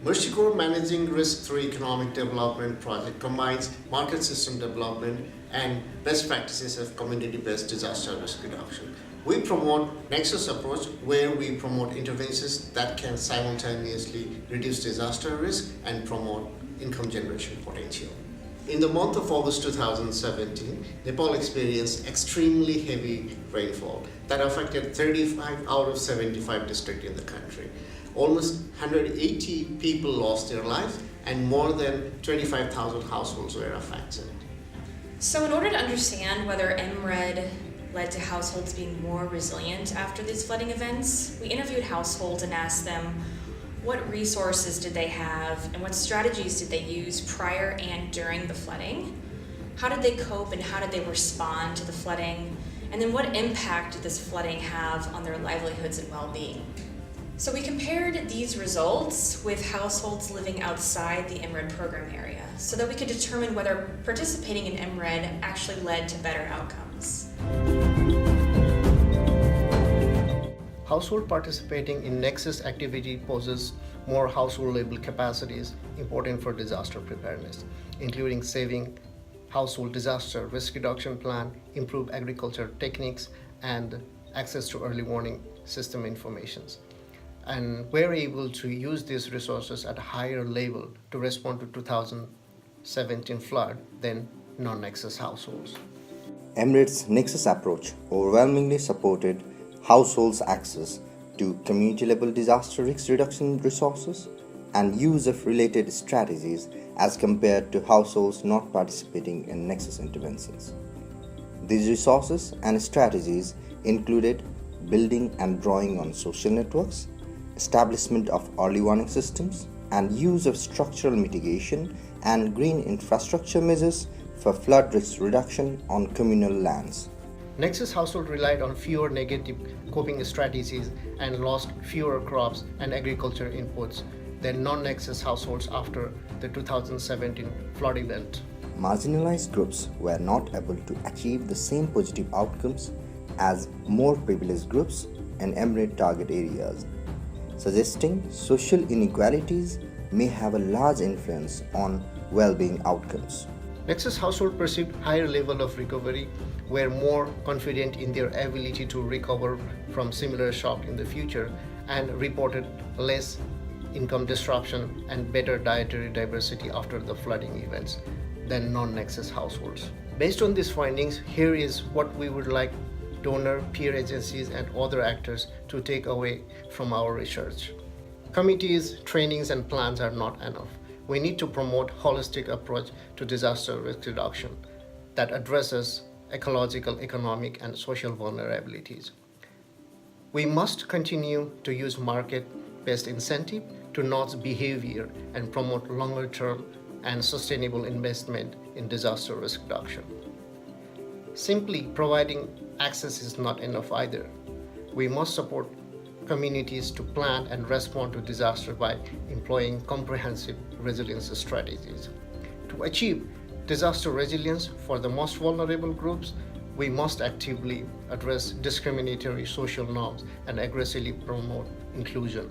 Mercy Corps Managing Risk through Economic Development project combines market system development and best practices of community-based disaster risk reduction. We promote Nexus approach where we promote interventions that can simultaneously reduce disaster risk and promote income generation potential. In the month of August 2017, Nepal experienced extremely heavy rainfall that affected 35 out of 75 districts in the country. Almost 180 people lost their lives and more than 25,000 households were affected. So in order to understand whether MRED led to households being more resilient after these flooding events, we interviewed households and asked them what resources did they have and what strategies did they use prior and during the flooding? How did they cope and how did they respond to the flooding? And then what impact did this flooding have on their livelihoods and well-being? So we compared these results with households living outside the MRED program area so that we could determine whether participating in MRED actually led to better outcomes. Household participating in Nexus activity poses more household-level capacities important for disaster preparedness, including saving household disaster risk reduction plan, improved agriculture techniques, and access to early warning system informations. And we're able to use these resources at a higher level to respond to 2017 flood than non-Nexus households. MRED's Nexus approach overwhelmingly supported households' access to community-level disaster risk reduction resources and use of related strategies as compared to households not participating in Nexus interventions. These resources and strategies included building and drawing on social networks, establishment of early warning systems, and use of structural mitigation and green infrastructure measures for flood risk reduction on communal lands. Nexus household relied on fewer negative coping strategies and lost fewer crops and agriculture inputs than non-Nexus households after the 2017 flood event. Marginalized groups were not able to achieve the same positive outcomes as more privileged groups in MRED target areas, suggesting social inequalities may have a large influence on well-being outcomes. Nexus households perceived higher level of recovery, were more confident in their ability to recover from similar shock in the future, and reported less income disruption and better dietary diversity after the flooding events than non-Nexus households. Based on these findings, here is what we would like donor, peer agencies, and other actors to take away from our research. Committees, trainings, and plans are not enough. We need to promote a holistic approach to disaster risk reduction that addresses ecological, economic, and social vulnerabilities. We must continue to use market-based incentive to nudge behavior and promote longer-term and sustainable investment in disaster risk reduction. Simply providing access is not enough either. We must support communities to plan and respond to disaster by employing comprehensive resilience strategies. To achieve disaster resilience for the most vulnerable groups, we must actively address discriminatory social norms and aggressively promote inclusion.